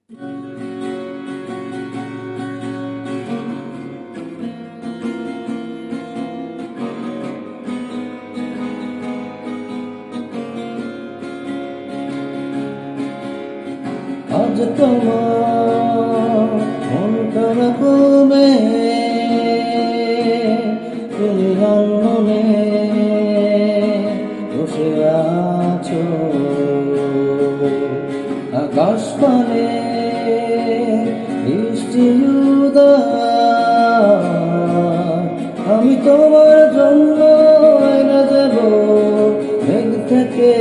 আজ তোমার মন খারাপ হবে, তুমি মনে বসে আছো আকাশ পানে বৃষ্টি উদার। আমি তোমার জন্য এনে দেব মেঘ থেকে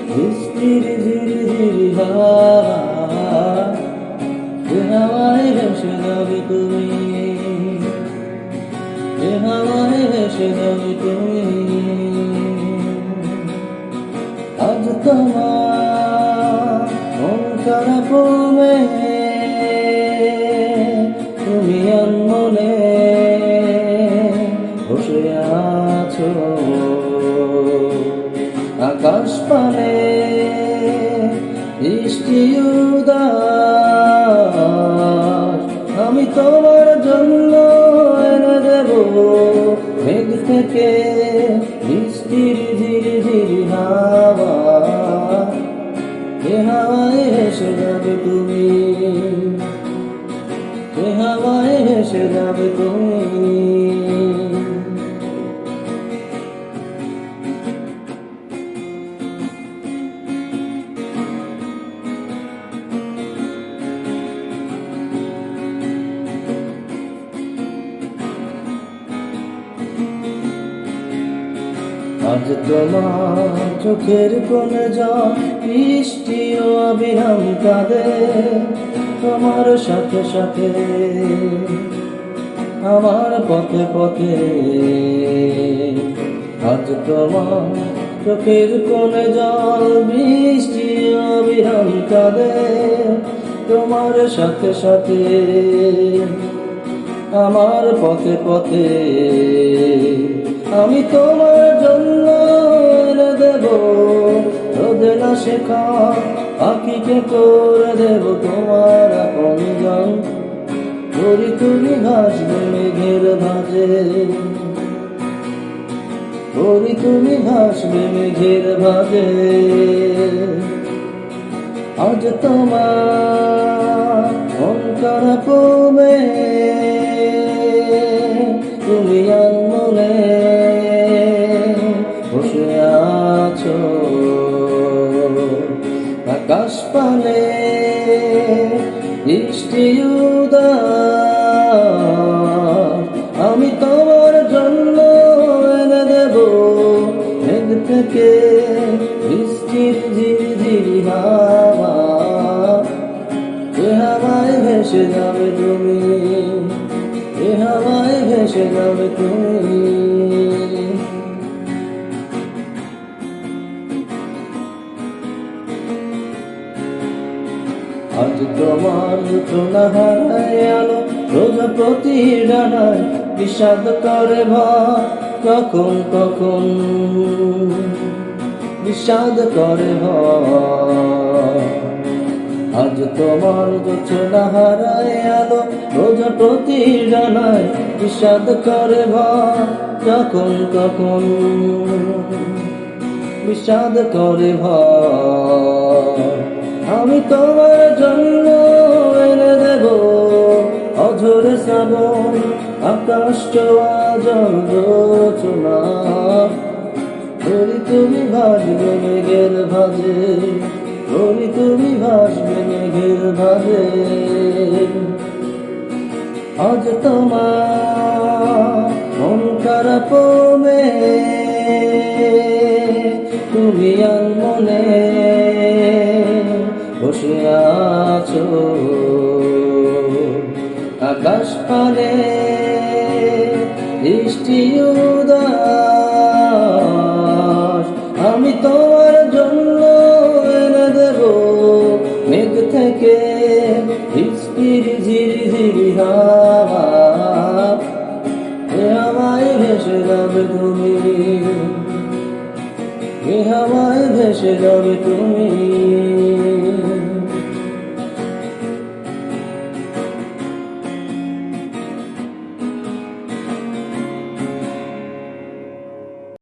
বৃষ্টির ঝিরিঝিরি হাওয়া। হাওয়ায় ভেসে যাবে তুমি, হাওয়ায় ভেসে যাবে তুমি। আজ তোমার মন খারাপ হবে, তুমি মনে বসে আছো আকাশ পানে বৃষ্টি উদার। আমি তোমার জন্য এনে দেব মেঘ থেকে বৃষ্টির ঝিরিঝিরি হাওয়া। এ হাওয়ায় ভেসে যাবে তুমি, এ হাওয়ায় ভেসে যাবে তুমি। আজ তোমার চোখের কোণে জল বৃষ্টি ও অবিরাম কাঁদে, তোমার সাথে সাথে আমার পথে পথে। আজ তোমার চোখের কোণে জল বৃষ্টি ও অবিরাম কাঁদে, তোমার সাথে সাথে আমার পথে পথে। আমি তোমার জন্য এনে দেব রোদে না শেখা পাখিকে করে দেব তোমার আপনজন। ধরি তুমি ভাসবে মেঘের ভাজে, ধরি তুমি ভাসবে মেঘের ভাজে। আজ তোমার মন খারাপ হবে, তুমি মনে বসে আছো আকাশ পানে বৃষ্টি উদার। আমি তোমার জন্য এনে দেব মেঘ থেকে বৃষ্টির ঝিরিঝিরি হাওয়া। এ হাওয়ায় ভেসে যাবে তুমি, এ হাওয়ায় ভেসে যাবে তুমি। আজ তোমার নূতনা হারায় আলো রোজা প্রতি ডানায় বিষাদ করে ভয় কখন কখন, বিষাদ করে ভয়। আজ তোমার নূতনা হারায় আলো রোজা প্রতি ডানায় বিষাদ করে ভয় কখন কখন, বিষাদ করে ভয়। আমি তোমার জন্য এনে দেব অঝরে শ্রাবণ আকাশ ছোঁয়া জল রচনা। ধরি তুমি ভাসবে মেঘের ভাজে, ধরি তুমি ভাসবে মেঘের ভাজে। আজ তোমার মন খারাপ হবে, তুমি মনে বসে আছো আকাশ পানে বৃষ্টি উদার।